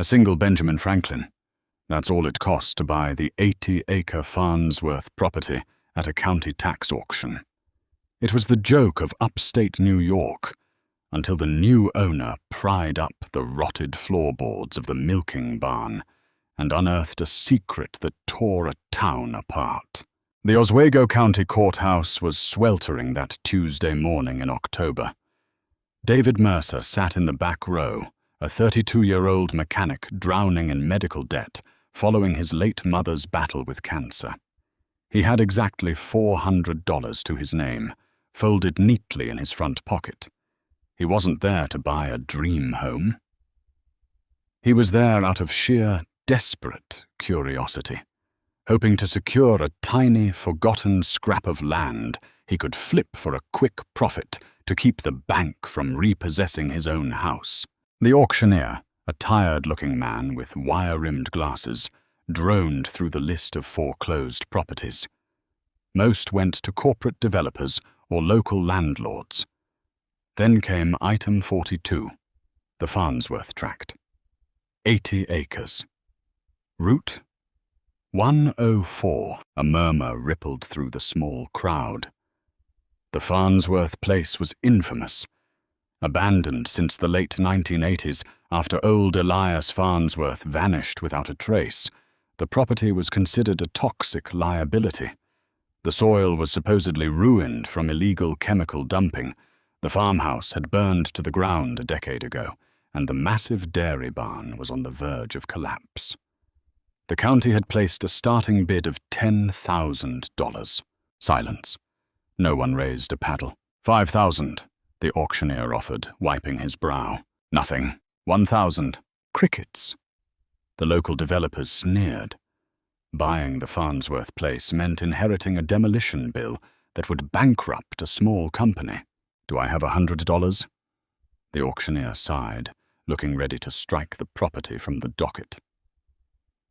A single Benjamin Franklin. That's all it cost to buy the 80-acre Farnsworth property at a county tax auction. It was the joke of upstate New York, until the new owner pried up the rotted floorboards of the milking barn and unearthed a secret that tore a town apart. The Oswego County Courthouse was sweltering that Tuesday morning in October. David Mercer sat in the back row, a 32-year-old mechanic drowning in medical debt following his late mother's battle with cancer. He had exactly $400 to his name, folded neatly in his front pocket. He wasn't there to buy a dream home. He was there out of sheer, desperate curiosity, hoping to secure a tiny, forgotten scrap of land he could flip for a quick profit to keep the bank from repossessing his own house. The auctioneer, a tired-looking man with wire-rimmed glasses, droned through the list of foreclosed properties. Most went to corporate developers or local landlords. Then came item 42, the Farnsworth tract. 80 acres. Route 104, a murmur rippled through the small crowd. The Farnsworth place was infamous. Abandoned since the late 1980s after old Elias Farnsworth vanished without a trace, the property was considered a toxic liability. The soil was supposedly ruined from illegal chemical dumping. The farmhouse had burned to the ground a decade ago, and the massive dairy barn was on the verge of collapse. The county had placed a starting bid of $10,000. Silence. No one raised a paddle. $5,000, the auctioneer offered, wiping his brow. Nothing. $1,000. Crickets. The local developers sneered. Buying the Farnsworth place meant inheriting a demolition bill that would bankrupt a small company. Do I have $100? The auctioneer sighed, looking ready to strike the property from the docket.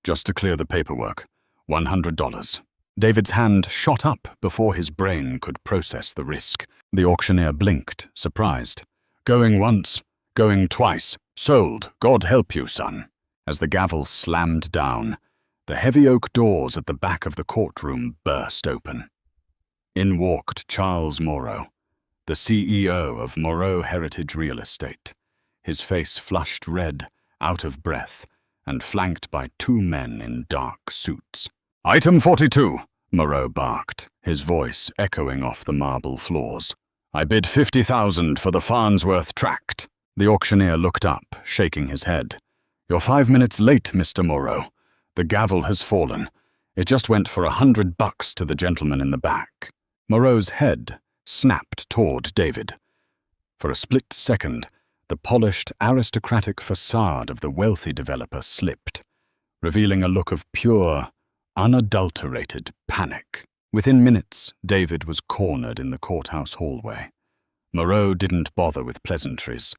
Just to clear the paperwork, $100. David's hand shot up before his brain could process the risk. The auctioneer blinked, surprised. Going once, going twice. Sold, God help you, son. As the gavel slammed down, the heavy oak doors at the back of the courtroom burst open. In walked Charles Moreau, the CEO of Moreau Heritage Real Estate, his face flushed red, out of breath, and flanked by two men in dark suits. Item 42, Moreau barked, his voice echoing off the marble floors. I bid $50,000 for the Farnsworth tract. The auctioneer looked up, shaking his head. You're 5 minutes late, Mr. Moreau. The gavel has fallen. It just went for $100 to the gentleman in the back. Moreau's head snapped toward David. For a split second, the polished, aristocratic facade of the wealthy developer slipped, revealing a look of pure, unadulterated panic. Within minutes, David was cornered in the courthouse hallway. Moreau didn't bother with pleasantries.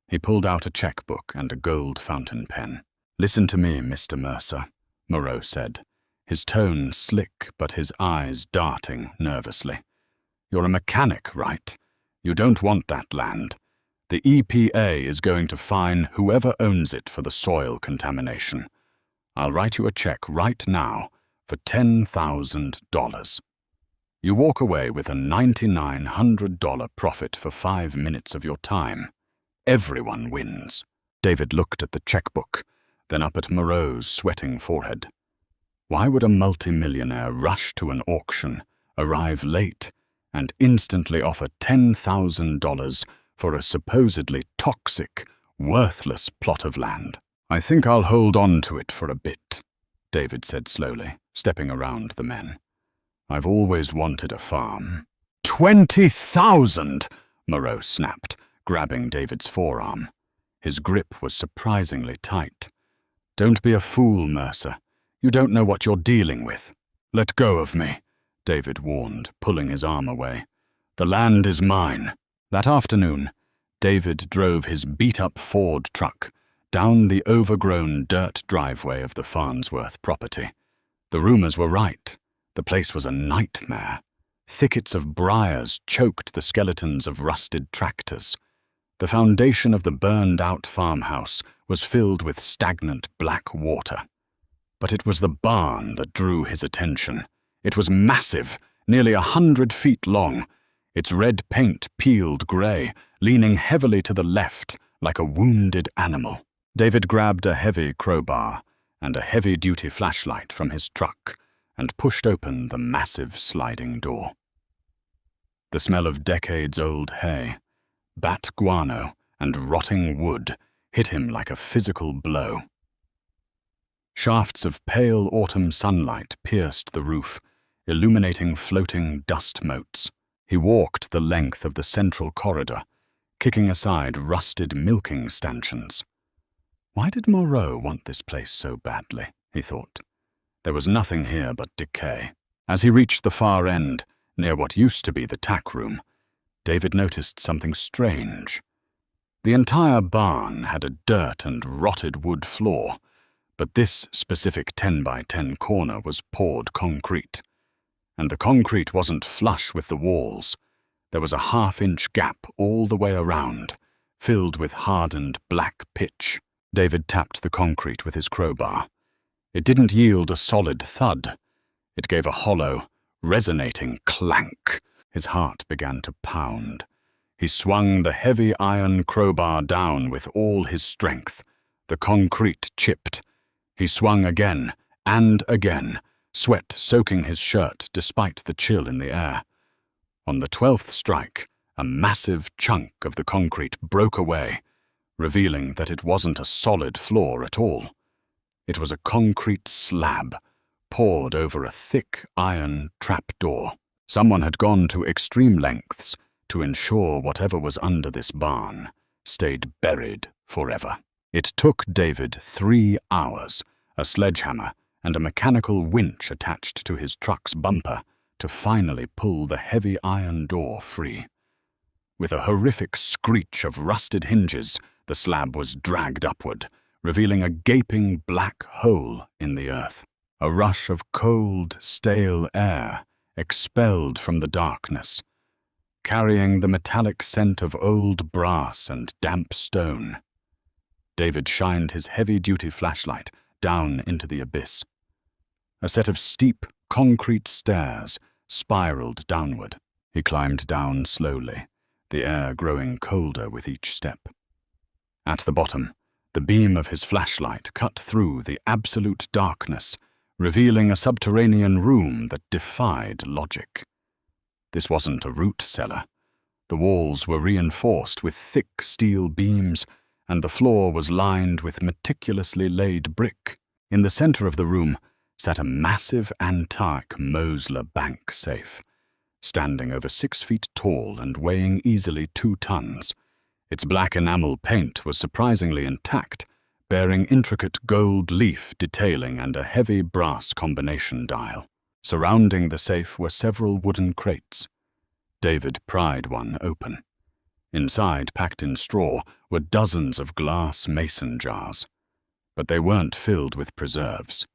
He pulled out a checkbook and a gold fountain pen. Listen to me, Mr. Mercer, Moreau said, his tone slick but his eyes darting nervously. You're a mechanic, right? You don't want that land. The EPA is going to fine whoever owns it for the soil contamination. I'll write you a check right now for $10,000. You walk away with a $9,900 profit for 5 minutes of your time. Everyone wins. David looked at the checkbook, then up at Moreau's sweating forehead. Why would a multimillionaire rush to an auction, arrive late, and instantly offer $10,000 for a supposedly toxic, worthless plot of land? I think I'll hold on to it for a bit, David said slowly, stepping around the men. I've always wanted a farm. 20,000! Moreau snapped, grabbing David's forearm. His grip was surprisingly tight. Don't be a fool, Mercer. You don't know what you're dealing with. Let go of me, David warned, pulling his arm away. The land is mine. That afternoon, David drove his beat-up Ford truck down the overgrown dirt driveway of the Farnsworth property. The rumors were right. The place was a nightmare. Thickets of briars choked the skeletons of rusted tractors. The foundation of the burned-out farmhouse was filled with stagnant black water. But it was the barn that drew his attention. It was massive, nearly 100 feet long, its red paint peeled grey, leaning heavily to the left like a wounded animal. David grabbed a heavy crowbar and a heavy-duty flashlight from his truck and pushed open the massive sliding door. The smell of decades-old hay, bat guano, and rotting wood hit him like a physical blow. Shafts of pale autumn sunlight pierced the roof, illuminating floating dust motes. He walked the length of the central corridor, kicking aside rusted milking stanchions. Why did Moreau want this place so badly, he thought. There was nothing here but decay. As he reached the far end, near what used to be the tack room, David noticed something strange. The entire barn had a dirt and rotted wood floor, but this specific 10-by-10 corner was poured concrete. And the concrete wasn't flush with the walls. There was a half-inch gap all the way around, filled with hardened black pitch. David tapped the concrete with his crowbar. It didn't yield a solid thud. It gave a hollow, resonating clank. His heart began to pound. He swung the heavy iron crowbar down with all his strength. The concrete chipped. He swung again and again, sweat soaking his shirt despite the chill in the air. On the 12th strike, a massive chunk of the concrete broke away, revealing that it wasn't a solid floor at all. It was a concrete slab, poured over a thick iron trapdoor. Someone had gone to extreme lengths to ensure whatever was under this barn stayed buried forever. It took David 3 hours, a sledgehammer, and a mechanical winch attached to his truck's bumper to finally pull the heavy iron door free. With a horrific screech of rusted hinges, the slab was dragged upward, revealing a gaping black hole in the earth. A rush of cold, stale air expelled from the darkness, carrying the metallic scent of old brass and damp stone. David shined his heavy-duty flashlight down into the abyss. A set of steep, concrete stairs spiraled downward. He climbed down slowly, the air growing colder with each step. At the bottom, the beam of his flashlight cut through the absolute darkness, revealing a subterranean room that defied logic. This wasn't a root cellar. The walls were reinforced with thick steel beams, and the floor was lined with meticulously laid brick. In the center of the room sat a massive antique Mosler bank safe, standing over 6 feet tall and weighing easily 2 tons. Its black enamel paint was surprisingly intact, bearing intricate gold leaf detailing and a heavy brass combination dial. Surrounding the safe were several wooden crates. David pried one open. Inside, packed in straw, were dozens of glass mason jars. But they weren't filled with preserves.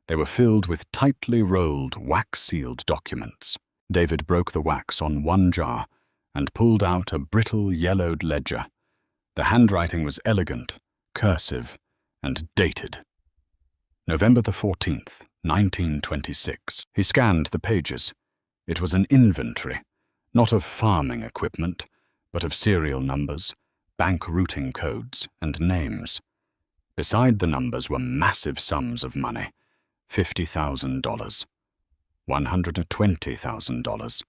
They were filled with tightly rolled, wax-sealed documents. David broke the wax on one jar and pulled out a brittle, yellowed ledger. The handwriting was elegant, cursive, and dated. November the 14th, 1926. He scanned the pages. It was an inventory, not of farming equipment, but of serial numbers, bank routing codes, and names. Beside the numbers were massive sums of money: $50,000, $120,000,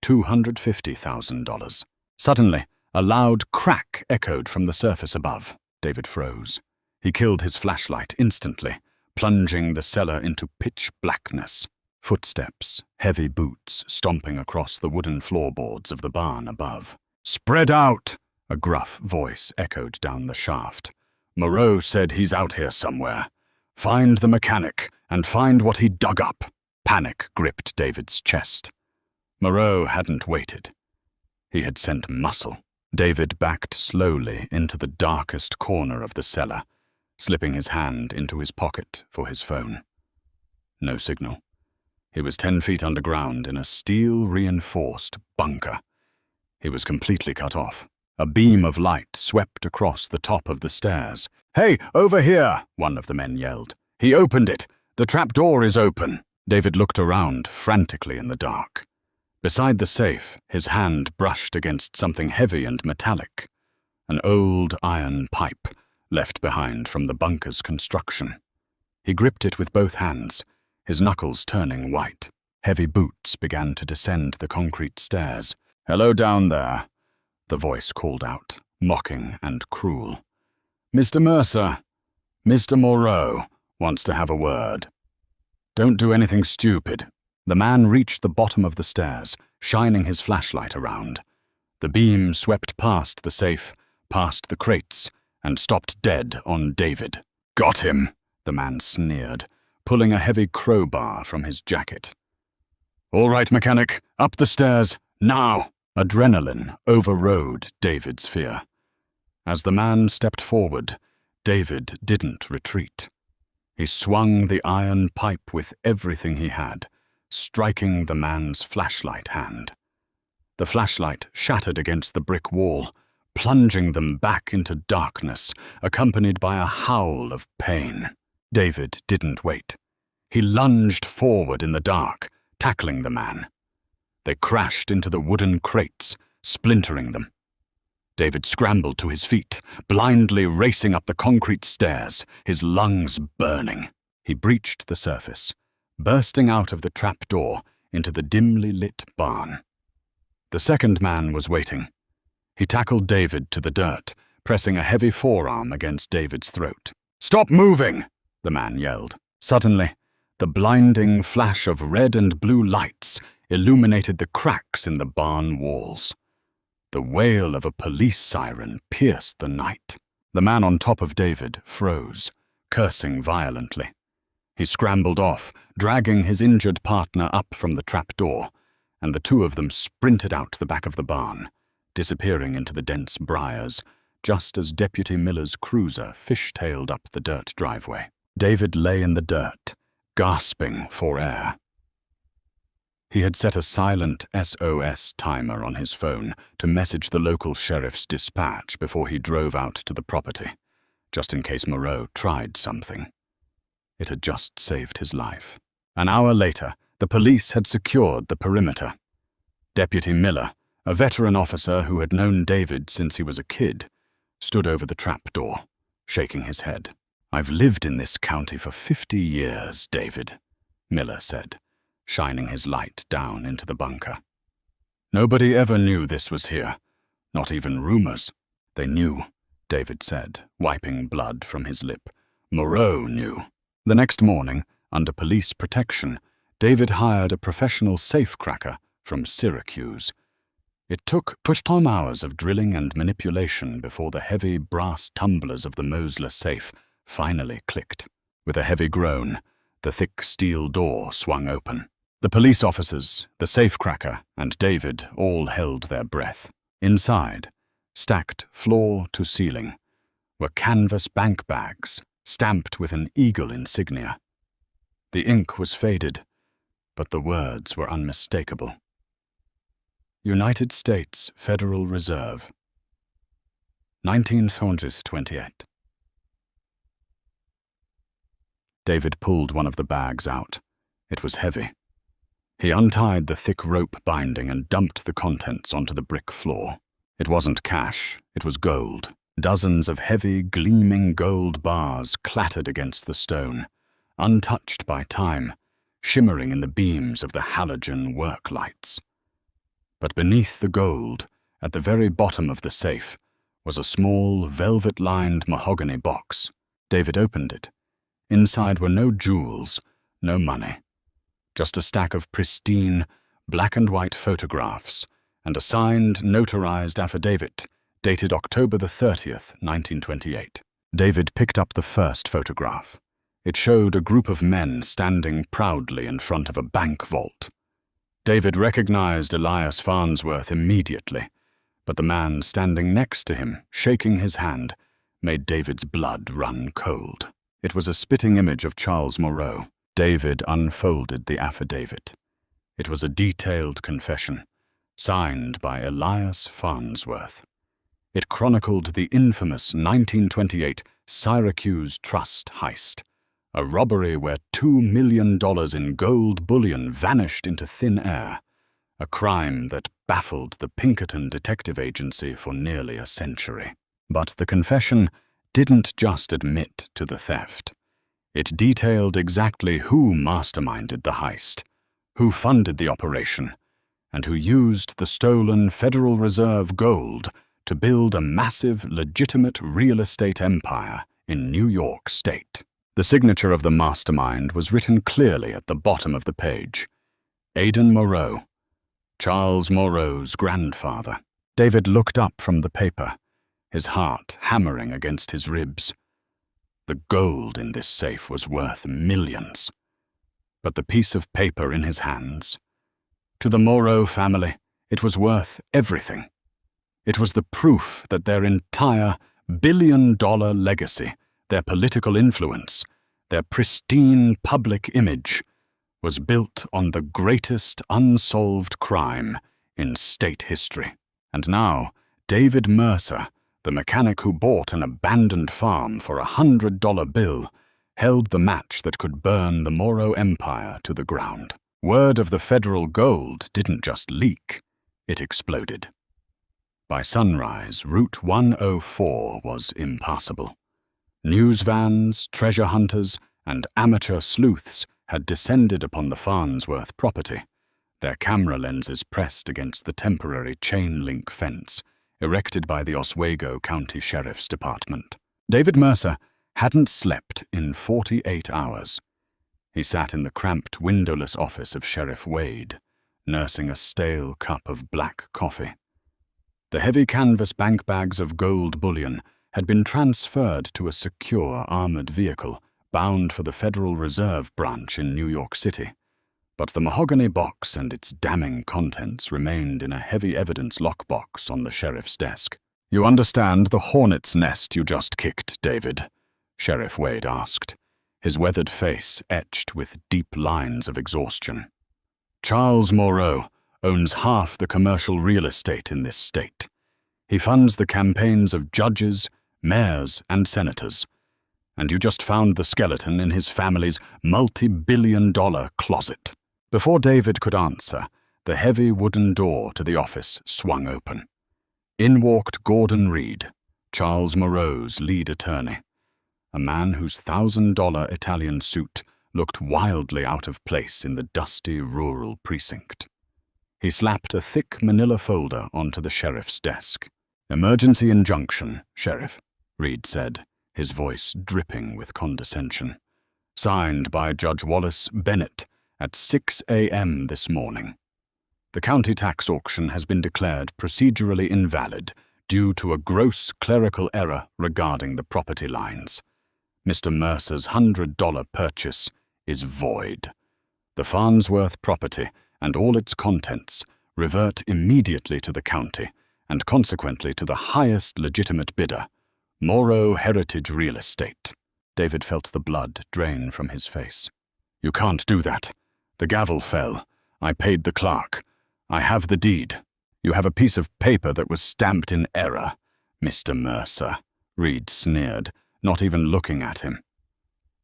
$250,000. Suddenly, a loud crack echoed from the surface above. David froze. He killed his flashlight instantly, plunging the cellar into pitch blackness. Footsteps, heavy boots stomping across the wooden floorboards of the barn above. "Spread out!" a gruff voice echoed down the shaft. "Moreau said he's out here somewhere. Find the mechanic and find what he dug up." Panic gripped David's chest. Moreau hadn't waited. He had sent muscle. David backed slowly into the darkest corner of the cellar, slipping his hand into his pocket for his phone. No signal. He was 10 feet underground in a steel-reinforced bunker. He was completely cut off. A beam of light swept across the top of the stairs. "Hey, over here!" one of the men yelled. "He opened it! The trapdoor is open!" David looked around frantically in the dark. Beside the safe, his hand brushed against something heavy and metallic. An old iron pipe, left behind from the bunker's construction. He gripped it with both hands, his knuckles turning white. Heavy boots began to descend the concrete stairs. "Hello down there," the voice called out, mocking and cruel. "Mr. Mercer, Mr. Moreau wants to have a word. Don't do anything stupid." The man reached the bottom of the stairs, shining his flashlight around. The beam swept past the safe, past the crates, and stopped dead on David. "Got him," the man sneered, pulling a heavy crowbar from his jacket. "All right, mechanic, up the stairs, now!" Adrenaline overrode David's fear. As the man stepped forward, David didn't retreat. He swung the iron pipe with everything he had, striking the man's flashlight hand. The flashlight shattered against the brick wall, plunging them back into darkness, accompanied by a howl of pain. David didn't wait. He lunged forward in the dark, tackling the man. They crashed into the wooden crates, splintering them. David scrambled to his feet, blindly racing up the concrete stairs, his lungs burning. He breached the surface, bursting out of the trapdoor into the dimly lit barn. The second man was waiting. He tackled David to the dirt, pressing a heavy forearm against David's throat. "Stop moving!" the man yelled. Suddenly, the blinding flash of red and blue lights illuminated the cracks in the barn walls. The wail of a police siren pierced the night. The man on top of David froze, cursing violently. He scrambled off, dragging his injured partner up from the trapdoor, and the two of them sprinted out the back of the barn, disappearing into the dense briars, just as Deputy Miller's cruiser fishtailed up the dirt driveway. David lay in the dirt, gasping for air. He had set a silent SOS timer on his phone to message the local sheriff's dispatch before he drove out to the property, just in case Moreau tried something. It had just saved his life. An hour later, the police had secured the perimeter. Deputy Miller, a veteran officer who had known David since he was a kid, stood over the trapdoor, shaking his head. "I've lived in this county for 50 years, David," Miller said, shining his light down into the bunker. "Nobody ever knew this was here, not even rumors." "They knew," David said, wiping blood from his lip. "Moreau knew." The next morning, under police protection, David hired a professional safecracker from Syracuse. It took some hours of drilling and manipulation before the heavy brass tumblers of the Mosler safe finally clicked. With a heavy groan, the thick steel door swung open. The police officers, the safecracker, and David all held their breath. Inside, stacked floor to ceiling, were canvas bank bags stamped with an eagle insignia. The ink was faded, but the words were unmistakable. United States Federal Reserve, 1928. David pulled one of the bags out. It was heavy. He untied the thick rope binding and dumped the contents onto the brick floor. It wasn't cash, it was gold. Dozens of heavy, gleaming gold bars clattered against the stone, untouched by time, shimmering in the beams of the halogen work lights. But beneath the gold, at the very bottom of the safe, was a small, velvet-lined mahogany box. David opened it. Inside were no jewels, no money. Just a stack of pristine, black-and-white photographs and a signed, notarized affidavit dated October the 30th, 1928. David picked up the first photograph. It showed a group of men standing proudly in front of a bank vault. David recognized Elias Farnsworth immediately, but the man standing next to him, shaking his hand, made David's blood run cold. It was a spitting image of Charles Moreau. David unfolded the affidavit. It was a detailed confession, signed by Elias Farnsworth. It chronicled the infamous 1928 Syracuse Trust heist, a robbery where $2 million in gold bullion vanished into thin air, a crime that baffled the Pinkerton Detective Agency for nearly a century. But the confession didn't just admit to the theft. It detailed exactly who masterminded the heist, who funded the operation, and who used the stolen Federal Reserve gold to build a massive, legitimate real estate empire in New York State. The signature of the mastermind was written clearly at the bottom of the page. Aidan Moreau, Charles Moreau's grandfather. David looked up from the paper, his heart hammering against his ribs. The gold in this safe was worth millions. But the piece of paper in his hands, to the Moreau family, it was worth everything. It was the proof that their entire billion-dollar legacy, their political influence, their pristine public image, was built on the greatest unsolved crime in state history. And now, David Mercer, the mechanic who bought an abandoned farm for a $100 bill, held the match that could burn the Moreau empire to the ground. Word of the federal gold didn't just leak, it exploded. By sunrise, Route 104 was impassable. News vans, treasure hunters, and amateur sleuths had descended upon the Farnsworth property, their camera lenses pressed against the temporary chain-link fence erected by the Oswego County Sheriff's Department. David Mercer hadn't slept in 48 hours. He sat in the cramped, windowless office of Sheriff Wade, nursing a stale cup of black coffee. The heavy canvas bank bags of gold bullion had been transferred to a secure armored vehicle bound for the Federal Reserve branch in New York City, but the mahogany box and its damning contents remained in a heavy evidence lockbox on the sheriff's desk. "You understand the hornet's nest you just kicked, David?" Sheriff Wade asked, his weathered face etched with deep lines of exhaustion. "Charles Moreau owns half the commercial real estate in this state. He funds the campaigns of judges, mayors, and senators. And you just found the skeleton in his family's multi-billion-dollar closet." Before David could answer, the heavy wooden door to the office swung open. In walked Gordon Reed, Charles Moreau's lead attorney, a man whose $1,000 Italian suit looked wildly out of place in the dusty rural precinct. He slapped a thick manila folder onto the sheriff's desk. "Emergency injunction, Sheriff," Reed said, his voice dripping with condescension. "Signed by Judge Wallace Bennett at 6 a.m. this morning. The county tax auction has been declared procedurally invalid due to a gross clerical error regarding the property lines. Mr. Mercer's $100 purchase is void. The Farnsworth property and all its contents revert immediately to the county and consequently to the highest legitimate bidder, Moreau Heritage Real Estate." David felt the blood drain from his face. "You can't do that. The gavel fell. I paid the clerk. I have the deed." "You have a piece of paper that was stamped in error, Mr. Mercer," Reed sneered, not even looking at him.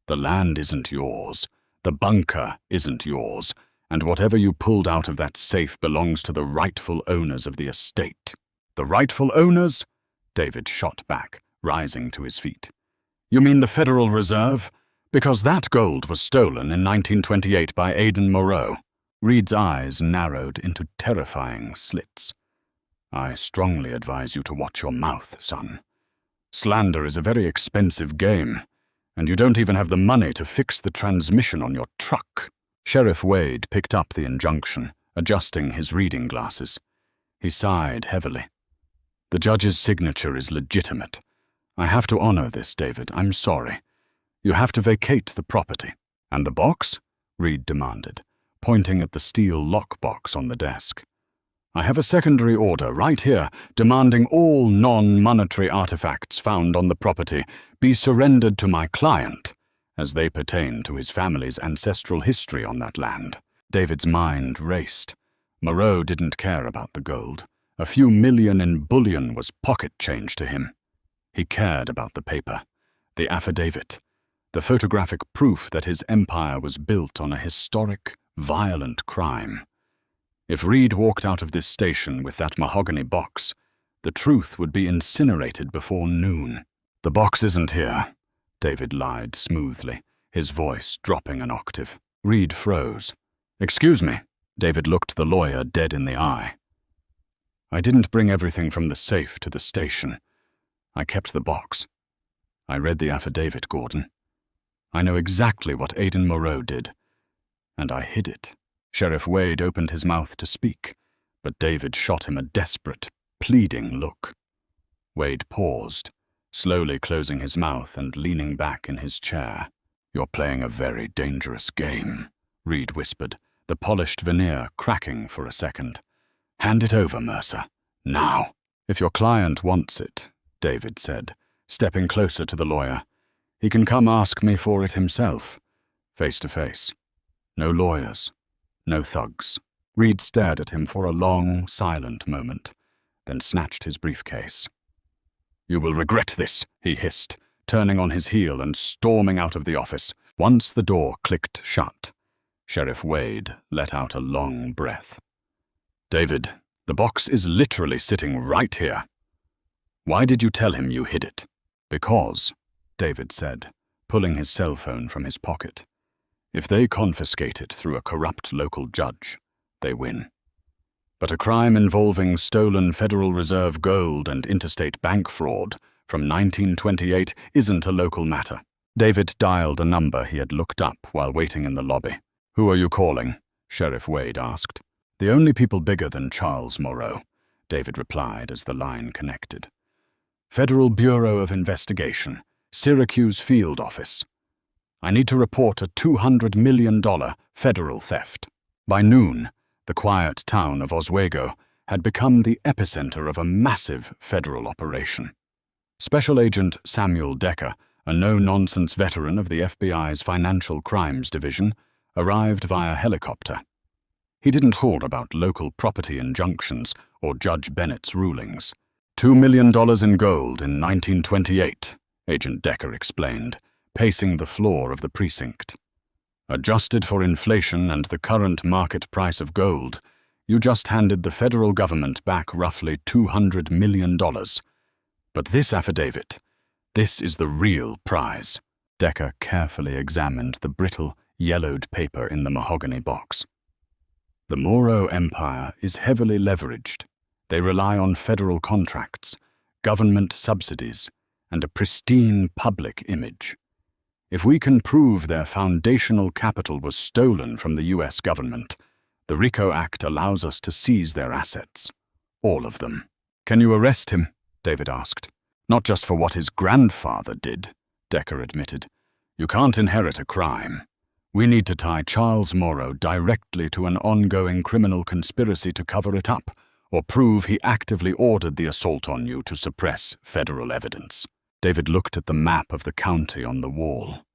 "The land isn't yours. The bunker isn't yours. And whatever you pulled out of that safe belongs to the rightful owners of the estate." "The rightful owners?" David shot back, rising to his feet. "You mean the Federal Reserve? Because that gold was stolen in 1928 by Aidan Moreau." Reed's eyes narrowed into terrifying slits. "I strongly advise you to watch your mouth, son. Slander is a very expensive game, and you don't even have the money to fix the transmission on your truck." Sheriff Wade picked up the injunction, adjusting his reading glasses. He sighed heavily. "The judge's signature is legitimate. I have to honor this, David. I'm sorry. You have to vacate the property." "And the box?" Reed demanded, pointing at the steel lockbox on the desk. "I have a secondary order right here demanding all non-monetary artifacts found on the property be surrendered to my client, as they pertain to his family's ancestral history on that land." David's mind raced. Moreau didn't care about the gold, A few million in bullion was pocket change to him. He cared about the paper, the affidavit, the photographic proof that his empire was built on a historic, violent crime. If Reed walked out of this station with that mahogany box, the truth would be incinerated before noon. "The box isn't here," David lied smoothly, his voice dropping an octave. Reed froze. "Excuse me." David looked the lawyer dead in the eye. "I didn't bring everything from the safe to the station. I kept the box. I read the affidavit, Gordon. I know exactly what Aidan Moreau did, and I hid it." Sheriff Wade opened his mouth to speak, but David shot him a desperate, pleading look. Wade paused, slowly closing his mouth and leaning back in his chair. "You're playing a very dangerous game," Reed whispered, the polished veneer cracking for a second. "Hand it over, Mercer. Now." "If your client wants it," David said, stepping closer to the lawyer, "he can come ask me for it himself, face to face. No lawyers, no thugs." Reed stared at him for a long, silent moment, then snatched his briefcase. "You will regret this," he hissed, turning on his heel and storming out of the office. Once the door clicked shut, Sheriff Wade let out a long breath. "David, the box is literally sitting right here. Why did you tell him you hid it?" "Because," David said, pulling his cell phone from his pocket, "if they confiscate it through a corrupt local judge, they win. But a crime involving stolen Federal Reserve gold and interstate bank fraud from 1928 isn't a local matter." David dialed a number he had looked up while waiting in the lobby. "Who are you calling?" Sheriff Wade asked. "The only people bigger than Charles Moreau," David replied as the line connected. "Federal Bureau of Investigation, Syracuse Field Office. I need to report a $200 million federal theft." By noon, the quiet town of Oswego had become the epicenter of a massive federal operation. Special Agent Samuel Decker, a no-nonsense veteran of the FBI's Financial Crimes Division, arrived via helicopter. He didn't talk about local property injunctions or Judge Bennett's rulings. $2 million in gold in 1928, Agent Decker explained, pacing the floor of the precinct. "Adjusted for inflation and the current market price of gold, you just handed the federal government back roughly $200 million. But this affidavit, this is the real prize." Decker carefully examined the brittle, yellowed paper in the mahogany box. "The Moreau Empire is heavily leveraged. They rely on federal contracts, government subsidies, and a pristine public image. If we can prove their foundational capital was stolen from the U.S. government, the RICO Act allows us to seize their assets. All of them." "Can you arrest him?" David asked. "Not just for what his grandfather did," Decker admitted. "You can't inherit a crime. We need to tie Charles Moreau directly to an ongoing criminal conspiracy to cover it up, or prove he actively ordered the assault on you to suppress federal evidence." David looked at the map of the county on the wall.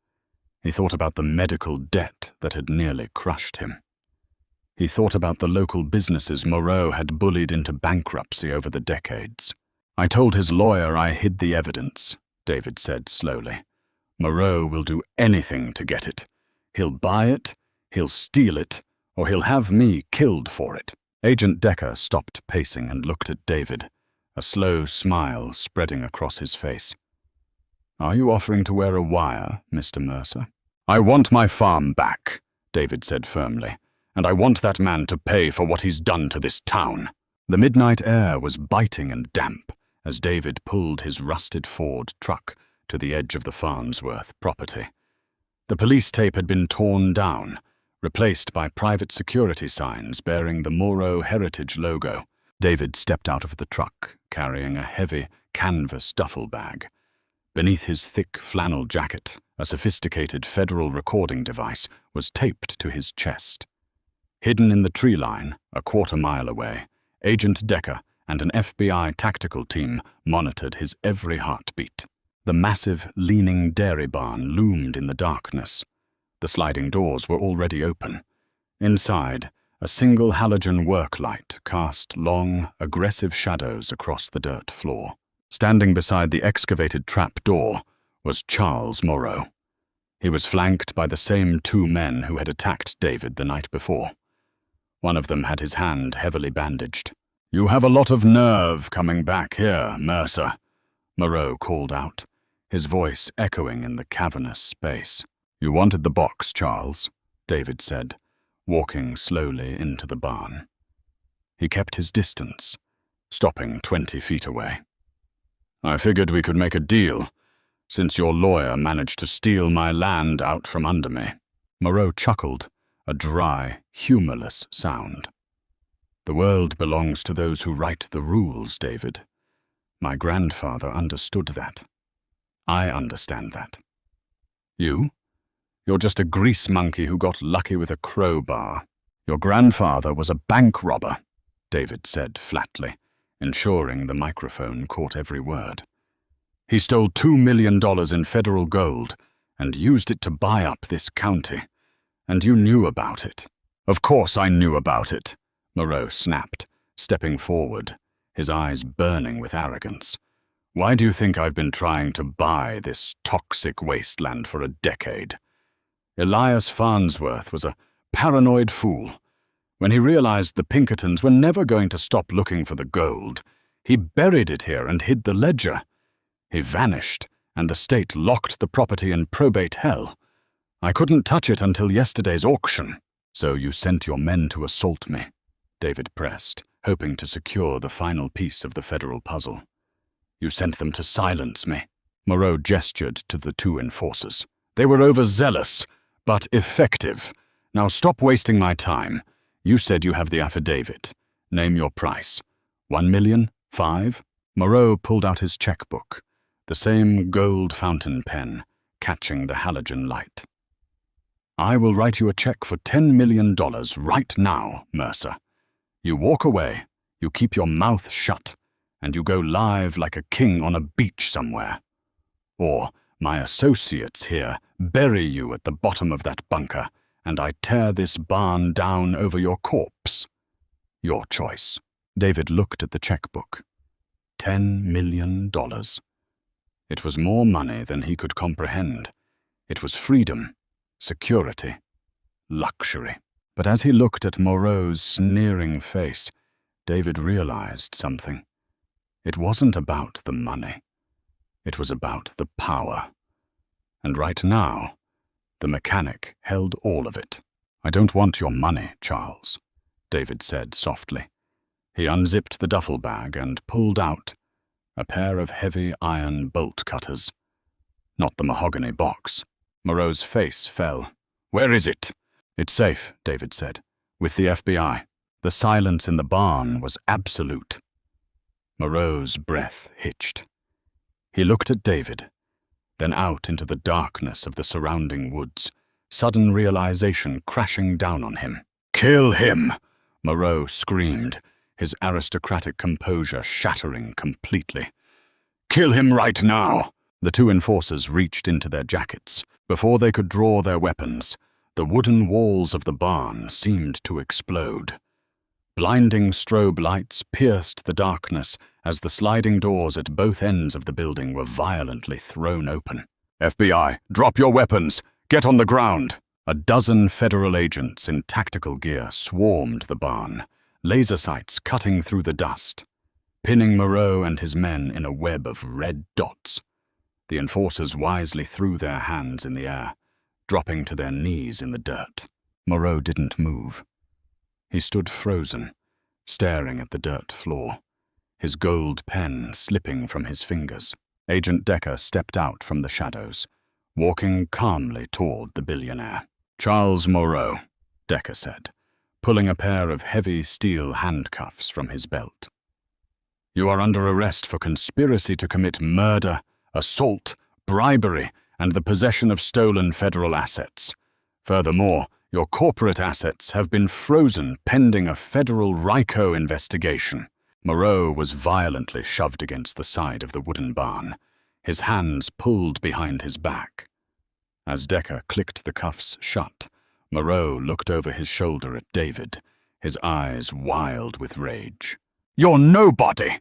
He thought about the medical debt that had nearly crushed him. He thought about the local businesses Moreau had bullied into bankruptcy over the decades. "I told his lawyer I hid the evidence," David said slowly. "Moreau will do anything to get it. He'll buy it, he'll steal it, or he'll have me killed for it." Agent Decker stopped pacing and looked at David, a slow smile spreading across his face. "Are you offering to wear a wire, Mr. Mercer?" "I want my farm back," David said firmly, "and I want that man to pay for what he's done to this town." The midnight air was biting and damp as David pulled his rusted Ford truck to the edge of the Farnsworth property. The police tape had been torn down, replaced by private security signs bearing the Moreau Heritage logo. David stepped out of the truck, carrying a heavy canvas duffel bag. Beneath his thick flannel jacket, a sophisticated federal recording device was taped to his chest. Hidden in the tree line, a quarter-mile away, Agent Decker and an FBI tactical team monitored his every heartbeat. The massive, leaning dairy barn loomed in the darkness. The sliding doors were already open. Inside, A single halogen work light cast long, aggressive shadows across the dirt floor. Standing beside the excavated trap door was Charles Moreau. He was flanked by the same two men who had attacked David the night before. One of them had his hand heavily bandaged. "You have a lot of nerve coming back here, Mercer," Moreau called out, his voice echoing in the cavernous space. "You wanted the box, Charles," David said, walking slowly into the barn. He kept his distance, stopping 20 feet away. "I figured we could make a deal, since your lawyer managed to steal my land out from under me." Moreau chuckled, a dry, humorless sound. "The world belongs to those who write the rules, David. My grandfather understood that. I understand that. You? You're just a grease monkey who got lucky with a crowbar." "Your grandfather was a bank robber," David said flatly, ensuring the microphone caught every word. "He stole $2 million in federal gold and used it to buy up this county. And you knew about it." "Of course I knew about it," Moreau snapped, stepping forward, his eyes burning with arrogance. "Why do you think I've been trying to buy this toxic wasteland for a decade? Elias Farnsworth was a paranoid fool. When he realized the Pinkertons were never going to stop looking for the gold, he buried it here and hid the ledger. He vanished, and the state locked the property in probate hell. I couldn't touch it until yesterday's auction." "So you sent your men to assault me," David pressed, hoping to secure the final piece of the federal puzzle. "You sent them to silence me." Moreau gestured to the two enforcers. "They were overzealous, but effective. Now stop wasting my time. You said you have the affidavit. Name your price. 1 million? 5? Moreau pulled out his checkbook, the same gold fountain pen, catching the halogen light. "I will write you a check for $10 million right now, Mercer. You walk away, you keep your mouth shut, and you go live like a king on a beach somewhere. Or my associates here bury you at the bottom of that bunker, and I tear this barn down over your corpse. Your choice." David looked at the checkbook. $10 million. It was more money than he could comprehend. It was freedom, security, luxury. But as he looked at Moreau's sneering face, David realized something. It wasn't about the money. It was about the power. And right now, the mechanic held all of it. "I don't want your money, Charles," David said softly. He unzipped the duffel bag and pulled out a pair of heavy iron bolt cutters. Not the mahogany box. Moreau's face fell. "Where is it?" "It's safe," David said, "with the FBI." The silence in the barn was absolute. Moreau's breath hitched. He looked at David, then out into the darkness of the surrounding woods, sudden realization crashing down on him. "Kill him!" Moreau screamed, his aristocratic composure shattering completely. "Kill him right now!" The two enforcers reached into their jackets. Before they could draw their weapons, the wooden walls of the barn seemed to explode. Blinding strobe lights pierced the darkness as the sliding doors at both ends of the building were violently thrown open. "FBI, drop your weapons! Get on the ground!" A dozen federal agents in tactical gear swarmed the barn, laser sights cutting through the dust, pinning Moreau and his men in a web of red dots. The enforcers wisely threw their hands in the air, dropping to their knees in the dirt. Moreau didn't move. He stood frozen, staring at the dirt floor, his gold pen slipping from his fingers. Agent Decker stepped out from the shadows, walking calmly toward the billionaire. "Charles Moreau," Decker said, pulling a pair of heavy steel handcuffs from his belt. "You are under arrest for conspiracy to commit murder, assault, bribery, and the possession of stolen federal assets. Furthermore, your corporate assets have been frozen pending a federal RICO investigation." Moreau was violently shoved against the side of the wooden barn, his hands pulled behind his back. As Decker clicked the cuffs shut, Moreau looked over his shoulder at David, his eyes wild with rage. "You're nobody!"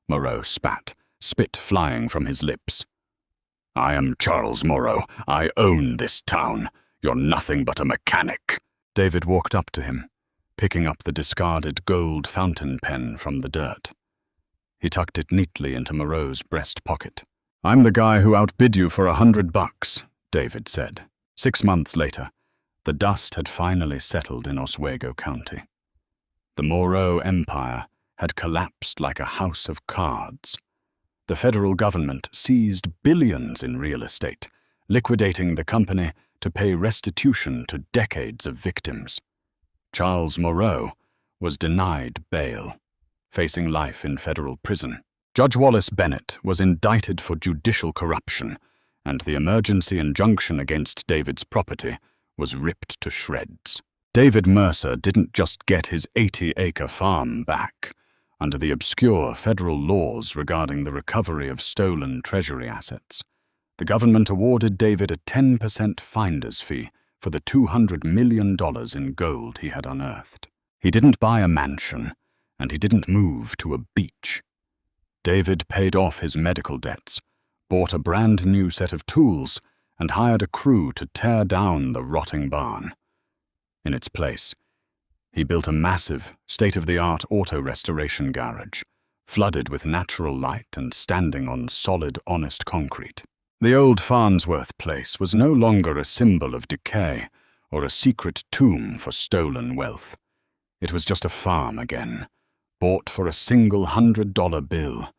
Moreau spat, spit flying from his lips. "I am Charles Moreau. I own this town. You're nothing but a mechanic." David walked up to him, picking up the discarded gold fountain pen from the dirt. He tucked it neatly into Moreau's breast pocket. "I'm the guy who outbid you for $100, David said. 6 months later, the dust had finally settled in Oswego County. The Moreau Empire had collapsed like a house of cards. The federal government seized billions in real estate, liquidating the company to pay restitution to decades of victims. Charles Moreau was denied bail, facing life in federal prison. Judge Wallace Bennett was indicted for judicial corruption, and the emergency injunction against David's property was ripped to shreds. David Mercer didn't just get his 80-acre farm back. Under the obscure federal laws regarding the recovery of stolen Treasury assets, the government awarded David a 10% finder's fee for the $200 million in gold he had unearthed. He didn't buy a mansion, and he didn't move to a beach. David paid off his medical debts, bought a brand new set of tools, and hired a crew to tear down the rotting barn. In its place, he built a massive, state-of-the-art auto restoration garage, flooded with natural light and standing on solid, honest concrete. The old Farnsworth place was no longer a symbol of decay or a secret tomb for stolen wealth. It was just a farm again, bought for a single $100 bill,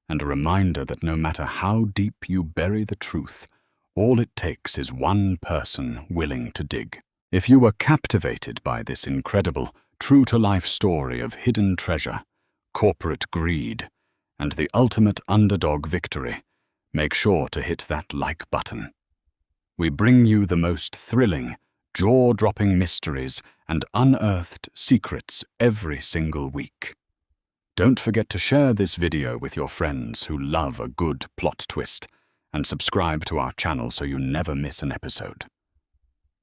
and a reminder that no matter how deep you bury the truth, all it takes is one person willing to dig. If you were captivated by this incredible, true-to-life story of hidden treasure, corporate greed, and the ultimate underdog victory, make sure to hit that like button. We bring you the most thrilling, jaw-dropping mysteries and unearthed secrets every single week. Don't forget to share this video with your friends who love a good plot twist, and subscribe to our channel so you never miss an episode.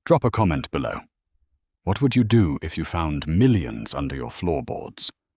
Drop a comment below. What would you do if you found millions under your floorboards?